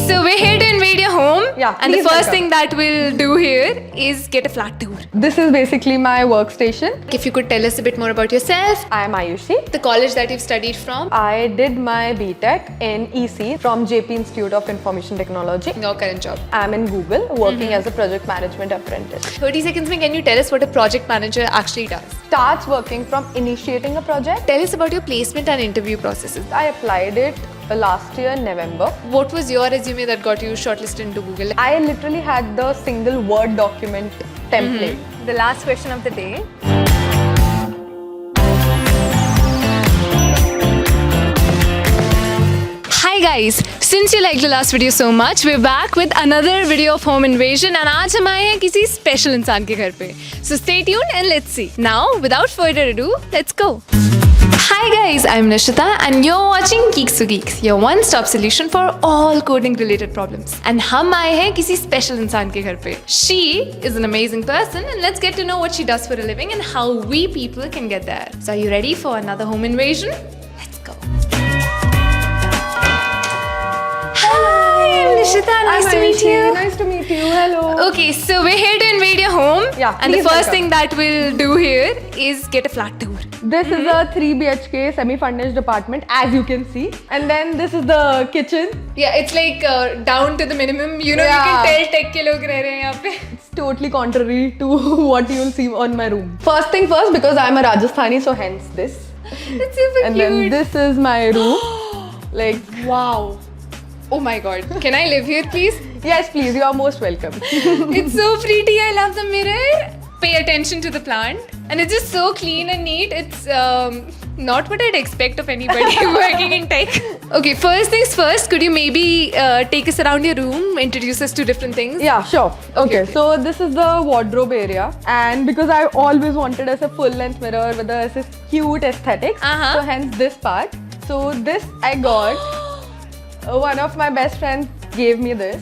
so we're here to invade your home. Yeah, And the please first welcome. thing that we'll do here is get a flat tour. This is basically my workstation. If you could tell us a bit more about yourself, I am Ayushi. the college that you've studied from, I did my BTech in EC from JP Institute of Information Technology. your current job. I'm in Google working as a project management apprentice. 30 seconds mein, can you tell us what a project manager actually does? Starts working from initiating a project. Tell us about your placement and interview processes. I applied it last year November. What was your resume that got you shortlisted into Google? I literally had the single Word document template. The last question of the day. Hi guys, since you liked the last video so much, we're back with another video of home invasion and आज हम आए हैं किसी special इंसान के घर पे. So stay tuned and let's see. Now, without further ado, let's go. Hi guys, I'm Nishita and you're watching Geeks to Geeks, your one-stop solution for all coding-related problems. And हम आए हैं किसी special इंसान के घर पे. She is an amazing person and let's get to know what she does for a living and how we people can get there. So are you ready for another home invasion? Let's go. Hi, I'm Nishita. Nice to meet you. Nice to meet you. Hello. Okay, so we're here to invade your home. Yeah, And the please first welcome. thing that we'll do here is get a flat tour. This is a 3 BHK semi-furnished apartment, as you can see. And then this is the kitchen. Yeah, it's like down to the minimum. You know, you Yeah. can tell tech ke log reh rahe hain yahan pe. It's totally contrary to what you'll see on my room. First thing first, because I'm a Rajasthani, so hence this. It's super And then cute. this is my room. Like, Wow. Oh my god. Can I live here, please? yes, please, you are most welcome. It's so pretty. I love the mirror. Pay attention to the plant. And it's just so clean and neat. It's not what I'd expect of anybody working in tech. Okay, first things first, could you maybe take us around your room, introduce us to different things? Yeah, sure. Okay, okay. so this is the wardrobe area, and because I always wanted as a full-length mirror with this cute aesthetics, Uh-huh. so hence this part. So this I got. One of my best friends gave me this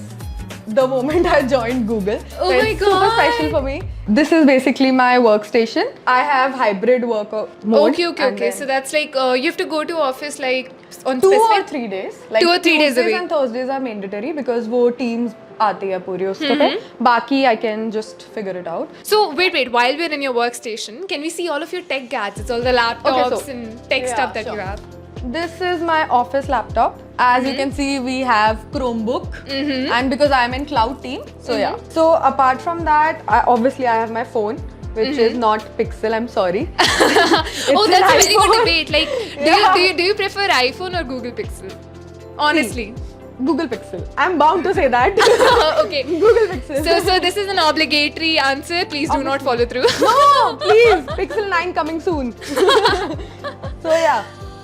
the moment I joined Google. Oh So my it's super God. special for me. This is basically my workstation. I have hybrid work mode. Okay. and then So that's like you have to go to office like on 2 or specific 3 days. Like 2 or 3 days a Tuesdays week. and Thursdays are mandatory because वो teams आती है पूरी उसके पे. बाकी I can just figure it out. So wait. While we're in your workstation, can we see all of your tech gadgets, all the laptops so- and tech Yeah, stuff that sure. you have? This is my office laptop. As you can see, we have Chromebook, and because I'm in cloud team, so yeah. So apart from that, obviously I have my phone, which is not Pixel. I'm sorry. Oh, that's a very good iPhone. debate. Like, Yeah. do you prefer iPhone or Google Pixel? Honestly. Google Pixel. I'm bound to say that. Okay. Google Pixel. So this is an obligatory answer. Please do not follow through. No, please. Pixel 9 coming soon. So yeah.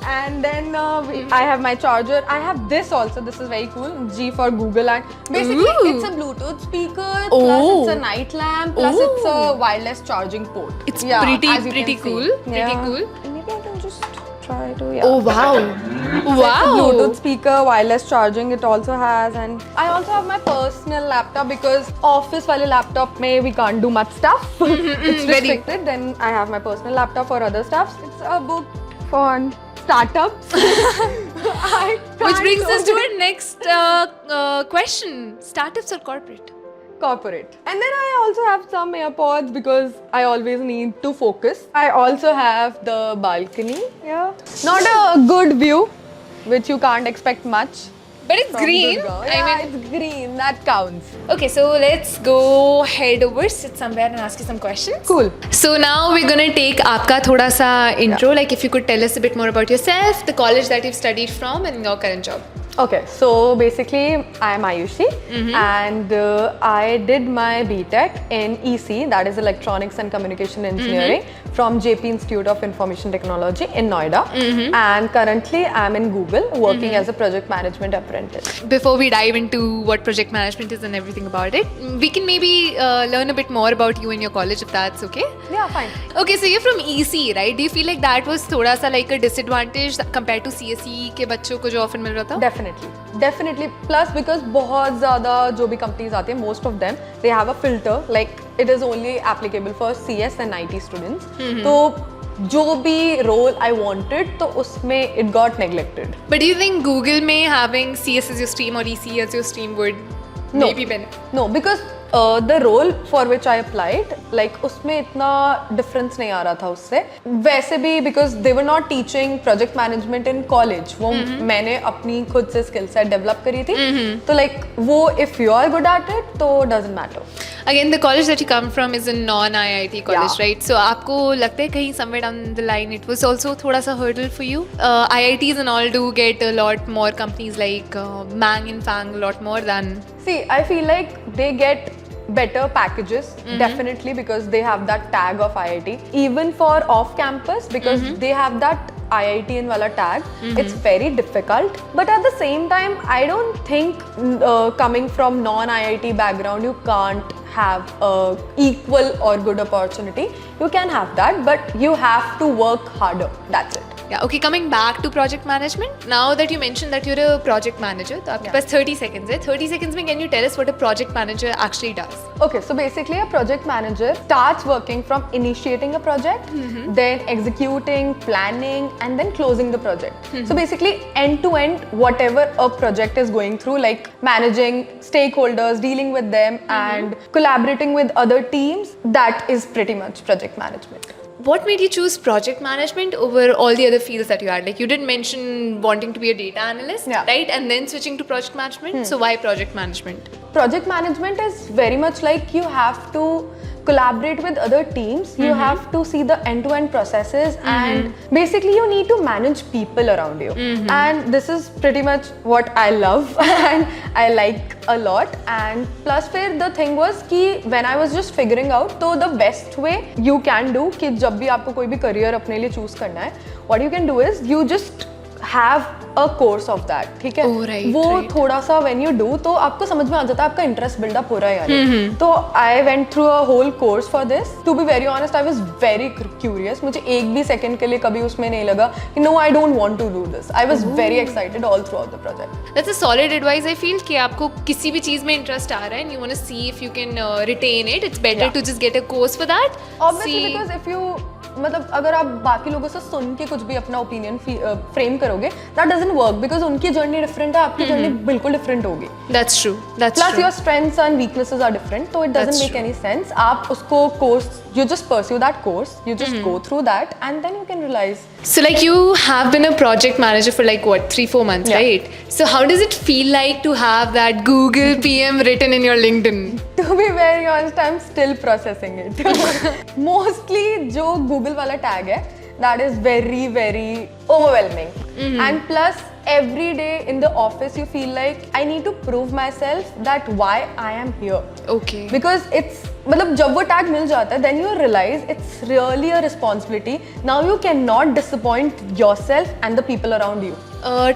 And then I have my charger. I have this also. This is very cool. G for Google, and basically Ooh. it's a Bluetooth speaker. Oh. Plus it's a night lamp. Plus it's a Ooh. wireless charging port. It's Yeah, as you can pretty see. cool. Pretty Yeah. cool. Maybe I can just try to. Yeah. Oh wow. Wow. Bluetooth speaker, wireless charging it also has, and I also have my personal laptop because office wale laptop mein we can't do much stuff. It's very- restricted. Then I have my personal laptop for other stuffs. It's a book for startups. Which brings us to our next question: startups or corporate? Corporate. And then I also have some AirPods because I always need to focus. I also have the balcony. Yeah. Not a good view, which you can't expect much. But it's from green. Gurgaon. I Yeah, mean, it's green. That counts. okay. So let's go head over, sit somewhere, and ask you some questions. Cool. So now we're gonna take आपका थोड़ा सा intro. Like if you could tell us a bit more about yourself, the college that you've studied from, and your current job. Okay, so basically I'm Ayushi and I did my BTech in EC, that is Electronics and Communication Engineering from JP Institute of Information Technology in Noida, and currently I'm in Google working as a project management apprentice. Before we dive into what project management is and everything about it, we can maybe learn a bit more about you and your college if that's okay. Yeah, fine. Okay, so you're from EC, right? Do you feel like that was थोड़ा सा like a disadvantage compared to CSE के बच्चों को जो offer मिल रहा था? Definitely. Plus because बहुत ज़्यादा जो भी companies आती हैं, most of them they have a filter like it is only applicable for CS and IT students. तो जो भी role I wanted तो उसमें it got neglected. But do you think Google may having CS as your stream or EC as your stream would maybe benefit? No, because the role for which I applied, like उसमें इतना difference नहीं आ रहा था उससे. वैसे भी because they were not teaching project management in college. वो मैंने अपनी खुद से skill set develop करी थी. तो like वो if you are good at it तो doesn't matter. Again, the college that you come from is a non-IIT college, Yeah. right? So आपको लगता है कहीं somewhere down the line it was also थोड़ा सा hurdle for you? IITs and all do get a lot more companies like Mang and Fang a lot more than. See, I feel like they get better packages definitely because they have that tag of IIT. Even for off campus because they have that IIT in wala tag, it's very difficult. But at the same time, I don't think coming from non-IIT background, you can't have a equal or good opportunity. You can have that, but you have to work harder. That's it. Yeah, okay, coming back to project management. Now that you mentioned that you're a project manager, तो आपके पास 30 seconds है. 30 seconds में can you tell us what a project manager actually does? Okay, so basically a project manager starts working from initiating a project, then executing, planning, and then closing the project. So basically end to end, whatever a project is going through, like managing stakeholders, dealing with them, and collaborating with other teams, that is pretty much project management. What made you choose project management over all the other fields that you had? Like you did mention wanting to be a data analyst, Yeah. right? And then switching to project management. So why project management? Project management is very much like you have to collaborate with other teams, you have to see the end-to-end processes, and basically you need to manage people around you. And this is pretty much what I love and I like a lot. And plus फिर the thing was कि when I was just figuring out, तो the best way you can do कि जब भी आपको कोई भी career अपने लिए choose करना है, what you can do is you just have a course of that, ठीक है? Oh, right, वो right. थोड़ा सा when you do तो आपको समझ में आ जाता है आपका interest build up हो रहा है यार. तो I went through a whole course for this. To be very honest, I was very curious. मुझे एक भी second के लिए कभी उसमें नहीं लगा कि no, I don't want to do this. I was very excited all throughout the project. That's a solid advice I feel कि आपको किसी भी चीज़ में interest आ रहा है and you want to see if you can retain it. It's better Yeah. to just get a course for that. Obviously, See- because if you मतलब अगर आप बाकी लोगों से सुन के कुछ भी अपना ओपिनियन फ्रेम करोगे, that doesn't work because उनकी जर्नी डिफरेंट है, आपकी जर्नी बिल्कुल डिफरेंट होगी. That's true. That's Plus true. your strengths and weaknesses are different, so it doesn't That's make true. any sense. आप उसको course, you just pursue that course, you just go through that, and then you can realize. So like you have been a project manager for like what 3-4 months, Yeah. right? So how does it feel like to have that Google PM written in your LinkedIn? To be very honest, I'm still processing it. Mostly जो Google वाला tag है, that is very very overwhelming. And plus every day in the office you feel like I need to prove myself that why I am here. Okay. Because it's मतलब जब वो tag मिल जाता है, then you realize it's really a responsibility. Now you cannot disappoint yourself and the people around you.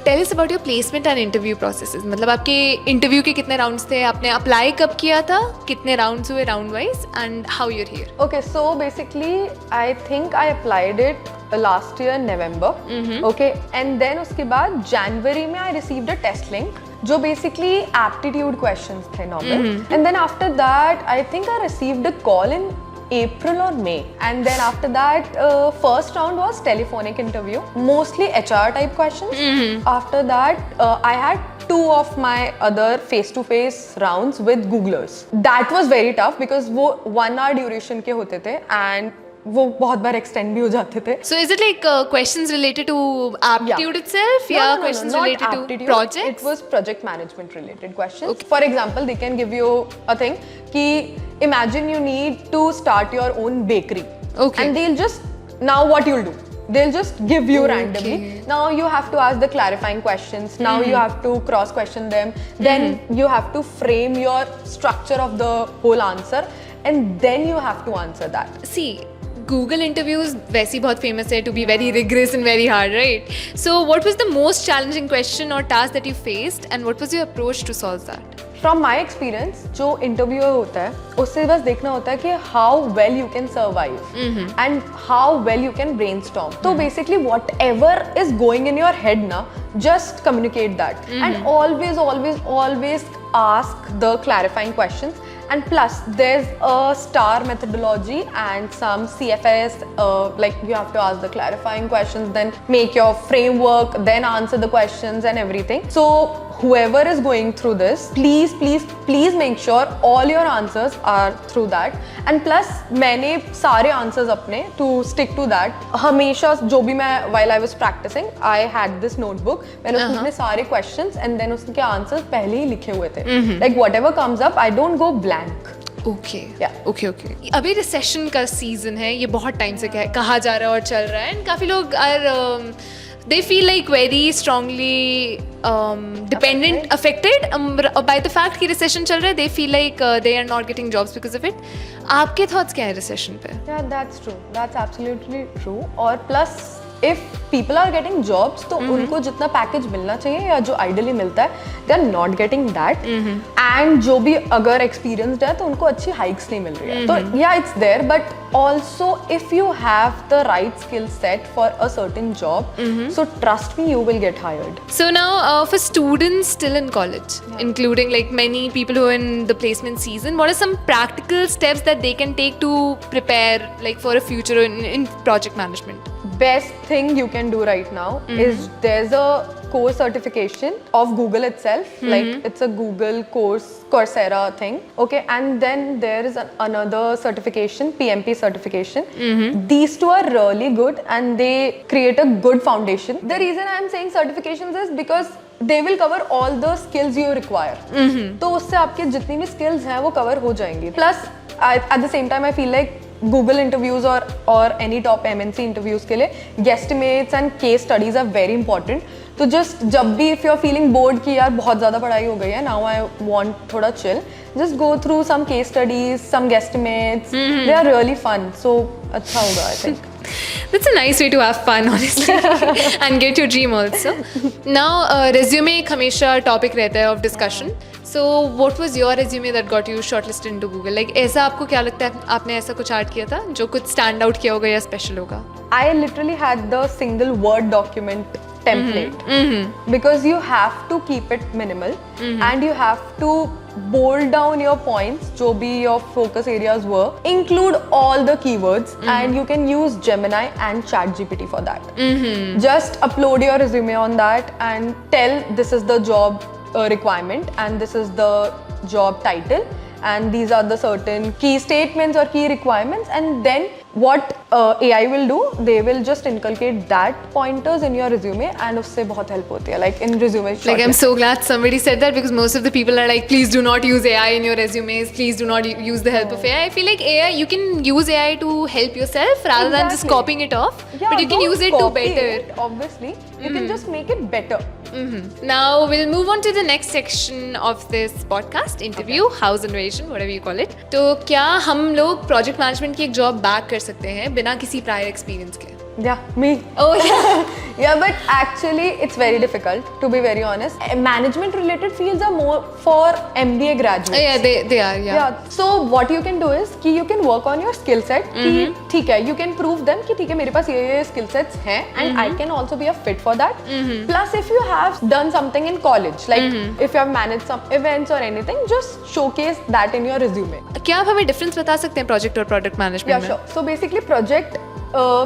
Tell us about your placement and interview processes. मतलब आपके interview के कितने rounds थे, आपने अप्लाई कब किया था, कितने राउंड्स हुए round wise, and how your here? Okay, so basically I think I applied it last year November. Okay, and then उसके बाद January में I received a test link जो basically aptitude questions थे normal. And then after that I think I received a call in April or May, and then after that first round was telephonic interview, mostly HR type questions. After that I had 2 of my other face-to-face rounds with Googlers. That was very tough because वो 1 hour duration के होते थे and वो बहुत बार extend भी हो जाते थे. So is it like questions related to aptitude itself, No, या no, no, questions not related aptitude. to projects? It was project management related questions. Okay. For example, they can give you a thing कि imagine you need to start your own bakery. Okay. And they'll just, now what you'll do? They'll just give you randomly. Now you have to ask the clarifying questions. Now you have to cross question them. Then you have to frame your structure of the whole answer. And then you have to answer that. See, Google interviews वैसे ही बहुत famous है to be very rigorous and very hard, right? So what was the most challenging question or task that you faced, and what was your approach to solve that? From my experience, जो interviewer होता है उससे बस देखना होता है कि how well you can survive and how well you can brainstorm. तो basically whatever is going in your head ना, just communicate that and always ask the clarifying questions. And plus, there's a STAR methodology and some CFS, like you have to ask the clarifying questions, then make your framework, then answer the questions and everything. So whoever is going through this, please make sure all your answers are through that. And plus, मैंने सारे answers अपने to stick to that. हमेशा जो भी मैं while I was practicing, I had this notebook. मैंने उसमें सारे questions and then उसके answers पहले ही लिखे हुए थे. Like whatever comes up, I don't go blank. Okay अभी रिसेशन का सीजन है, ये बहुत टाइम से कहा जा रहा है और चल रहा है, एंड काफ़ी लोग they feel like very strongly affected by the fact कि recession चल रहा है. They feel like they are not getting jobs because of it. आपके thoughts क्या है recession पे? Yeah, that's true. That's absolutely true. और plus if people are getting jobs, तो उनको जितना पैकेज मिलना चाहिए या जो आइडियली मिलता है, they are not getting that. And जो भी अगर experienced है तो उनको अच्छी hikes नहीं मिल रही है. तो yeah, it's there, but also if you have the right skill set for a certain job, so trust me, you will get hired. So now for students still in college, including like many people who are in the placement season, what are some practical steps that they can take to prepare like for a future in project management? Best thing you can do right now is there's a course certification of Google itself, like it's a Google course, Coursera thing, okay, and then there is another certification, PMP certification. These two are really good and they create a good foundation. The reason I'm saying certifications is because they will cover all the skills you require. तो उससे आपके जितनी भी skills हैं वो cover हो जाएंगी. Plus at the same time I feel like Google interviews or any top MNC interviews के लिए guesstimates and case studies are very important. तो just जब भी if you're feeling bored कि यार बहुत ज़्यादा पढ़ाई हो गई है, now I want थोड़ा chill, just go through some case studies, some guesstimates. They are really fun. So अच्छा होगा I think. That's a nice way to have fun, honestly, and get your dream also. Now, resume एक हमेशा topic रहता है of discussion. So, what was your resume that got you shortlisted into Google? Like, ऐसा आपको क्या लगता है आपने ऐसा कुछ ऐड किया था जो कुछ stand out किया होगा या special होगा? I literally had the single word document template because you have to keep it minimal and you have to bold down your points, जो भी your focus areas were, include all the keywords and you can use Gemini and ChatGPT for that. Just upload your resume on that and tell this is the job requirement and this is the job title and these are the certain key statements or key requirements, and then what AI will do, they will just inculcate that pointers in your resume and उससे बहुत help होती है, like in resume shortlist. Like I'm so glad somebody said that because most of the people are like, please do not use AI in your resumes, please do not use the help of AI. I feel like AI, you can use AI to help yourself rather than just copying it off, but you can use it to better. It, obviously, you can just make it better. Now we'll move on to the next section of this podcast interview, house invasion, whatever you call it. तो क्या हम लोग project management की एक job back कर सकते हैं बिना किसी prior experience के? Yeah, me. Oh yeah. Yeah, but actually it's very difficult, to be very honest. Management related fields are more for MBA graduates. Yeah, they are, yeah. Yeah. So what you can do is कि you can work on your skill set कि ठीक है, you can prove them कि ठीक है मेरे पास ये skill sets हैं and I can also be a fit for that. Plus if you have done something in college, like if you have managed some events or anything, just showcase that in your resume. क्या आप हमें difference बता सकते हैं project और product management में? Yeah, sure. So basically project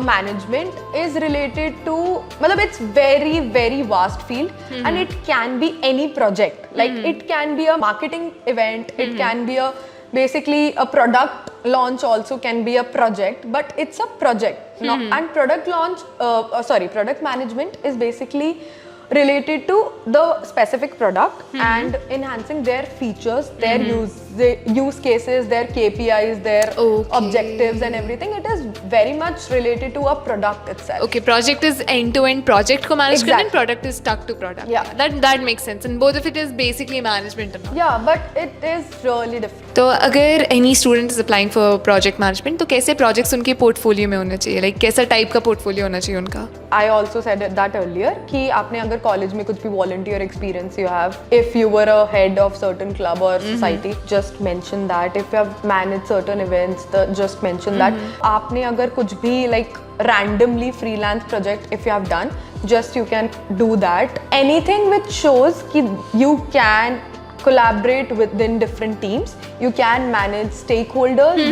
management is related to, मतलब it's very very vast field and it can be any project, like it can be a marketing event, it can be a basically a product launch also can be a project, but it's a project. And product launch product management is basically related to the specific product and enhancing their features, their use cases, their KPIs, their objectives and everything. It is very much related to a product itself. Okay, project is end-to-end project को manage करना and product is stuck to product. Yeah. That makes sense. And both of it is basically management. Yeah, but it is really different. तो अगर any student is applying for project management, तो कैसे projects उनके portfolio में होने चाहिए? Like कैसा type का portfolio होना चाहिए उनका? I also said that earlier कि आपने अगर college में कुछ भी volunteer experience you have, if you were a head of certain club or society, just mention that. If you have managed certain events, just mention that. आपने अगर कुछ भी like randomly freelance project if you have done, just you can do that. Anything which shows कि you can collaborate within different teams. You can manage stakeholders.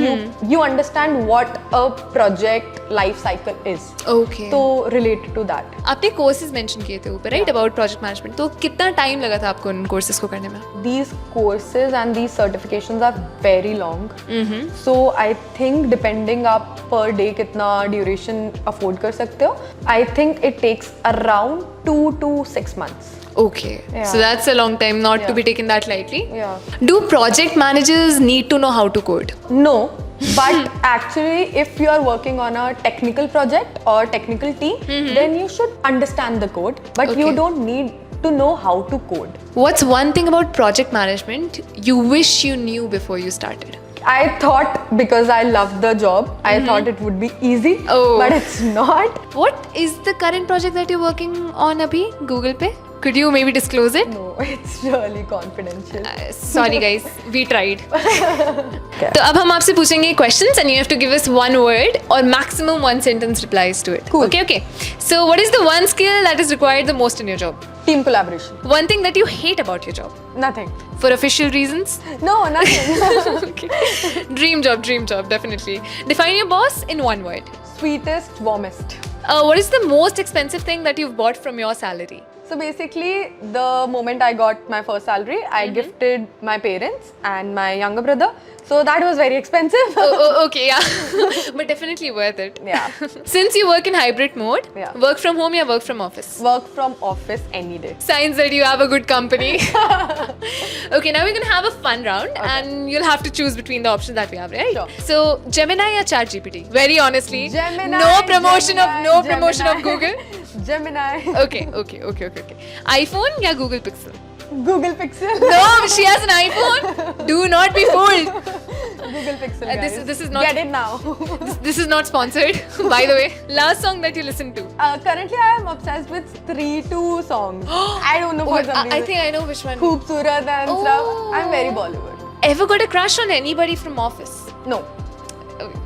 You understand what a project life cycle is. Okay. So related to that. आपने courses mention किए थे ऊपर right about project management, तो कितना time लगा था आपको उन कोर्सेज को करने में? These courses and these certifications are very long. So I think depending आप per day कितना duration afford कर सकते हो, I think it takes around 2 to 6 months. Okay, Yeah. so that's a long time not to Yeah. be taken that lightly. Yeah. Do project managers need to know how to code? No, but actually, if you are working on a technical project or technical team, then you should understand the code, but you Okay. don't need to know how to code. What's one thing about project management you wish you knew before you started? I thought because I loved the job, I thought it would be easy, Oh. but it's not. What is the current project that you're working on abhi? Google Pay? Could you maybe disclose it? No, it's really confidential. Sorry guys, we tried. तो अब हम आपसे पूछेंगे questions and you have to give us one word or maximum one sentence replies to it. Cool. Okay. So what is the one skill that is required the most in your job? Team collaboration. One thing that you hate about your job? Nothing. For official reasons? No, nothing. Okay. Dream job, definitely. Define your boss in one word. Sweetest, warmest. What is the most expensive thing that you've bought from your salary? So basically, the moment I got my first salary, I gifted my parents and my younger brother. So that was very expensive. Okay, yeah. But definitely worth it. Yeah. Since you work in hybrid mode, Yeah. work from home or work from office? Work from office any day. Signs that you have a good company. Okay, now we're gonna have a fun round and you'll have to choose between the options that we have, right? Sure. So Gemini or ChatGPT? Very honestly. Gemini. No promotion Gemini, of promotion of Gemini. Google. Gemini. Okay. iPhone or Google Pixel? Google Pixel. No, she has an iPhone. Do not be fooled. Google Pixel. This Guys. is not. Get it now. This is not sponsored, by the way. Last song that you listen to. Currently, I am obsessed with 3-2 songs. I don't know for some reason. I think I know which one. Khoobsurat and Oh. stuff. I'm very Bollywood. Ever got a crush on anybody from office? No.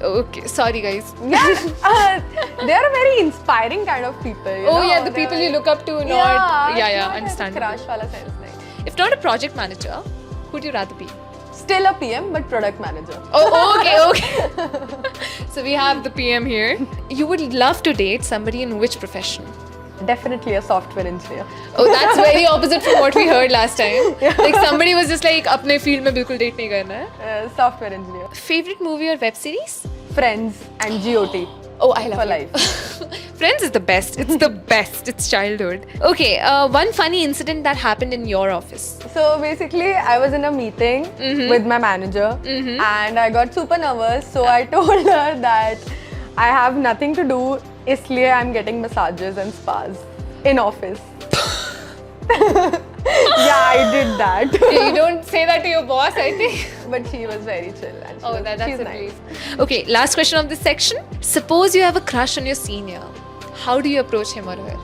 Okay, sorry guys. Yeah, they are a very inspiring kind of people. You Oh know? yeah, the They're people you very- look up to, not not understand. as crush wala sense nahi. If not a project manager, who'd you rather be? Still a PM, but product manager. Oh, okay. So we have the PM here. You would love to date somebody in which profession? Definitely a software engineer. Oh, that's very opposite from what we heard last time. Like somebody was just like, अपने field में बिल्कुल date नहीं करना है. Software engineer. Favorite movie or web series? Friends and GOT. Oh, I love For it. life. Friends is the best. It's the best. It's childhood. Okay, one funny incident that happened in your office. So basically, I was in a meeting with my manager and I got super nervous. So I told her that I have nothing to do. Isliye I'm getting massages and spas in office. Yeah, I did that. Okay, you don't say that to your boss, I think. But she was very chill and That's she's a nice. relief. Okay, last question of this section. Suppose you have a crush on your senior. How do you approach him or her?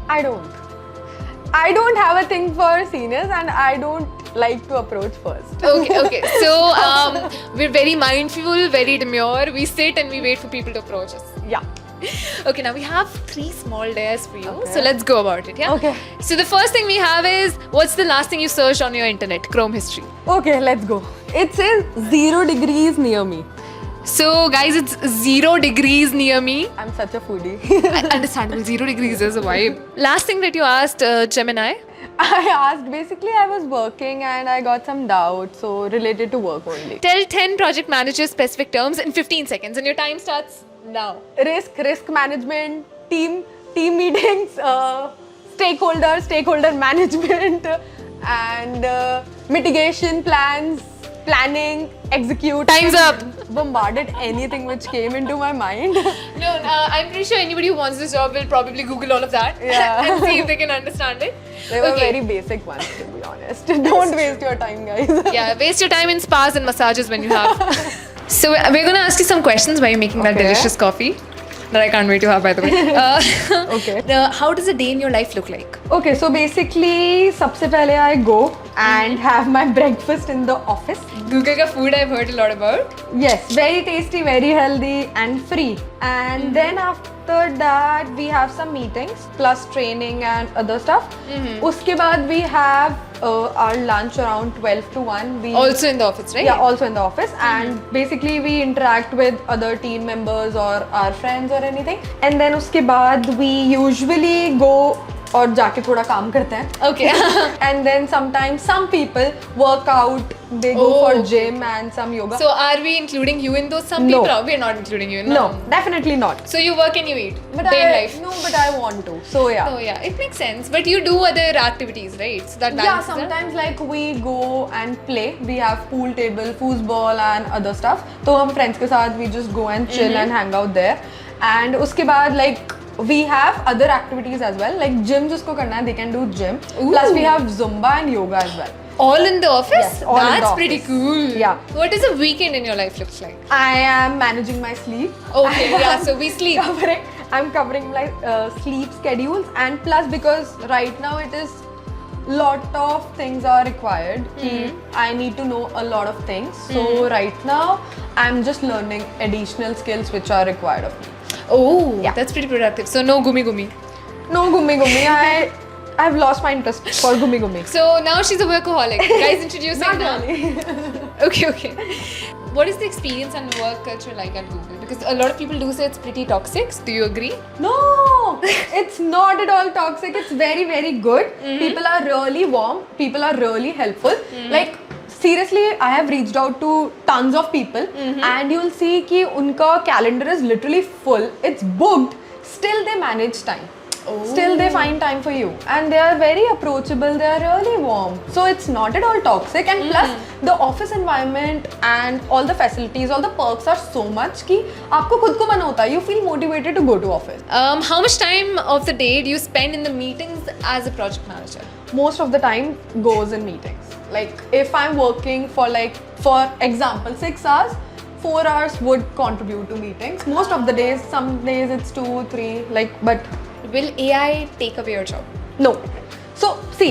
I don't have a thing for seniors and I don't like to approach first. Okay. So we're very mindful, very demure. We sit and we wait for people to approach us. Yeah. Okay, now we have 3 small dares for you. Okay. So let's go about it, yeah? Okay. So the first thing we have is, what's the last thing you searched on your internet? Chrome history. Okay, let's go. It says 0 degrees near me. So guys, it's 0 degrees near me. I'm such a foodie. Understandable, 0 degrees is a vibe. Last thing that you asked Gemini. I asked, basically I was working and I got some doubts, so related to work only. Tell 10 project manager specific terms in 15 seconds and your time starts now. Risk management, team meetings, stakeholder management, and mitigation plans, planning, execute. Time's up. Bombarded anything which came into my mind. No, I'm pretty sure anybody who wants this job will probably Google all of that Yeah. and see if they can understand it. They were Okay. very basic ones, to be honest. Don't waste your time, guys. Yeah, waste your time in spas and massages when you have. So we're going to ask you some questions while you're making that Okay. delicious coffee that I can't wait to have, by the way. Okay. How does a day in your life look like? Okay, so basically, सबसे पहले I go and have my breakfast in the office. Google का food I've heard a lot about. Yes, very tasty, very healthy and free. And then after that we have some meetings plus training and other stuff. Uske baad we have our lunch around 12 to 1. We Also in the office, right? Yeah, also in the office. And basically we interact with other team members or our friends or anything. And then uske baad we usually go और जाके थोड़ा काम करते हैं. Okay. And then sometimes some people work out, they go for gym and some yoga. So are we including you in those? Some No. people are. We're not including you. No, definitely not. So you work and you eat. But day in life. No, but I want to. So yeah. Oh yeah, it makes sense. But you do other activities, right? So that Yeah, balances it. sometimes like we go and play. We have pool table, foosball and other stuff. तो हम friends के साथ we just go and chill and hang out there. And उसके बाद like we have other activities as well. Like gym जिसको करना है, they can do gym. Plus we have Zumba and yoga as well. All in the office? Yes, all in the That's pretty office. cool. Yeah. What does a weekend in your life looks like? I am managing my sleep. Okay, yeah, so we sleep. I'm covering my sleep schedules, and plus because right now it is lot of things are required. I need to know a lot of things. So right now I'm just learning additional skills which are required of me. Oh, Yeah. that's pretty productive. So no gumi gumi. No gummi gummi. I've lost my interest for gummi gummi. So now she's a workaholic. Guys, introducing Not now. really. Okay. What is the experience and work culture like at Google? Because a lot of people do say it's pretty toxic. Do you agree? No, it's not at all toxic. It's very, very good. People are really warm. People are really helpful. Like seriously, I have reached out to tons of people, and you'll see कि उनका calendar is literally full. It's booked. Still, they manage time. Still, they find time for you, and they are very approachable. They are really warm. So it's not at all toxic. And plus, the office environment and all the facilities, all the perks are so much कि आपको खुद को मन होता है. You feel motivated to go to office. How much time of the day do you spend in the meetings as a project manager? Most of the time goes in meetings. Like if I'm working for example 6 hours, 4 hours would contribute to meetings. Most of the days, some days it's 2, 3, but Will AI take away your job? no. So see,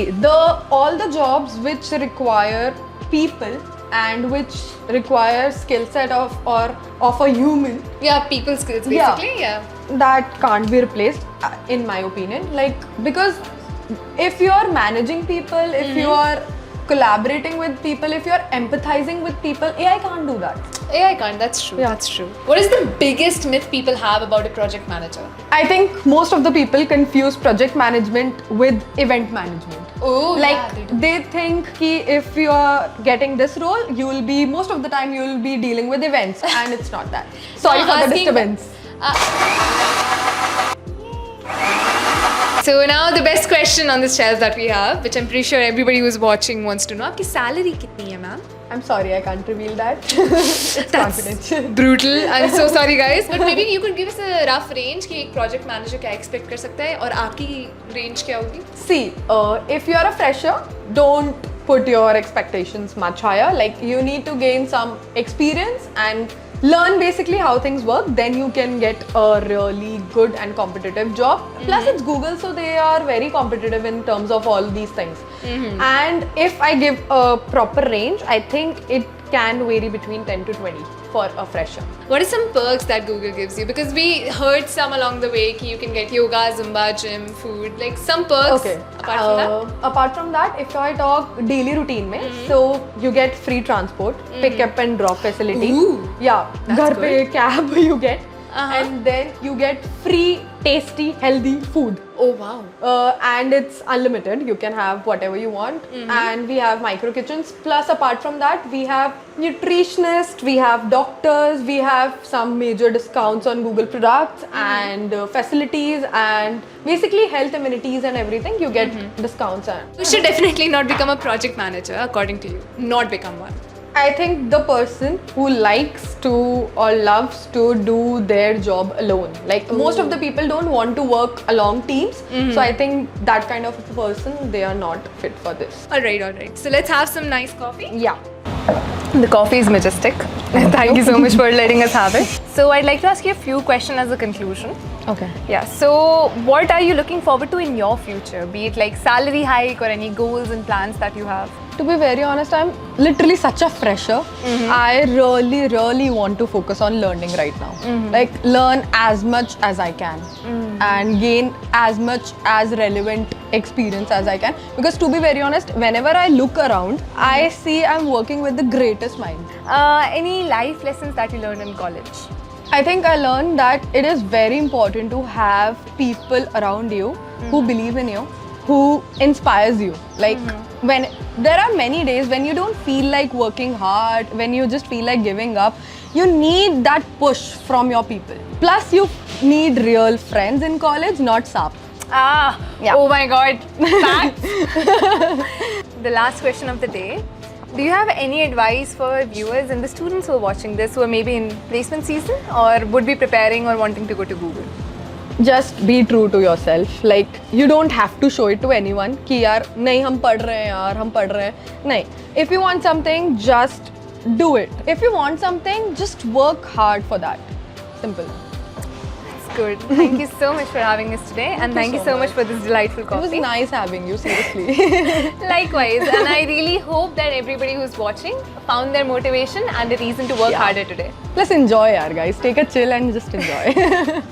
all the jobs which require people and which require skill set of a human, Yeah, people skills basically. Yeah. that can't be replaced in my opinion. Because if you are managing people, if you are collaborating with people, if you are empathizing with people, AI can't do that. AI can't. That's true. Yeah. That's true. What is the biggest myth people have about a project manager? I think most of the people confuse project management with event management. Oh, Like yeah, they do. they think ki if you are getting this role, you will be most of the time you will be dealing with events, and it's not that. Sorry No, for the asking- disturbance. So now the best question on this shelf that we have, which I'm pretty sure everybody who's watching wants to know, आपकी salary कितनी है, ma'am? I'm sorry, I can't reveal that. It's confidential. Brutal. I'm so sorry, guys. But maybe you could give us a rough range कि एक project manager क्या expect कर सकता है और आपकी range क्या होगी? See, if you are a fresher, don't put your expectations much higher. Like you need to gain some experience and learn basically how things work. Then you can get a really good and competitive job. Plus, it's Google, so they are very competitive in terms of all these things. And if I give a proper range, I think it can vary between 10 to 20 for a fresher. What are some perks that Google gives you? Because we heard some along the way कि you can get yoga, Zumba, gym, food, like some perks. Okay. Apart from that. Apart from that, if I talk daily routine में, so you get free transport, pick up and drop facility. Ooh, Yeah, that's घर पे cab you get, Uh-huh. and then you get free, tasty, healthy food. Oh wow. And it's unlimited. You can have whatever you want. And we have micro kitchens. Plus, apart from that, we have nutritionists, we have doctors, we have some major discounts on Google products and facilities, and basically health amenities and everything. You get discounts. And You should definitely not become a project manager, according to you. Not become one. I think the person who likes to or loves to do their job alone. Like most of the people don't want to work along teams. So I think that kind of a person, they are not fit for this. Alright. So let's have some nice coffee. Yeah. The coffee is majestic. Thank you so much for letting us have it. So I'd like to ask you a few questions as a conclusion. Okay. Yeah, so what are you looking forward to in your future? Be it like salary hike or any goals and plans that you have? To be very honest, I'm literally such a fresher. I really want to focus on learning right now. Like learn as much as I can and gain as much as relevant experience as I can. Because to be very honest, whenever I look around, I see I'm working with the greatest minds. Any life lessons that you learned in college? I think I learned that it is very important to have people around you who believe in you, who inspires you. Like when there are many days when you don't feel like working hard, when you just feel like giving up, you need that push from your people. Plus you need real friends in college, not SAP. Yeah. Oh my god. Facts. The last question of the day. Do you have any advice for viewers and the students who are watching this who are maybe in placement season or would be preparing or wanting to go to Google? Just be true to yourself. Like you don't have to show it to anyone कि यार नहीं हम पढ़ रहे हैं यार हम पढ़ रहे हैं नहीं. If you want something, just do it. If you want something, just work hard for that. Simple. That's good. Thank you so much for having us today and thank you so much for this delightful It coffee. was nice having you, seriously. Likewise, and I really hope that everybody who's watching found their motivation and a reason to work harder today. Plus enjoy yaar guys. Take a chill and just enjoy.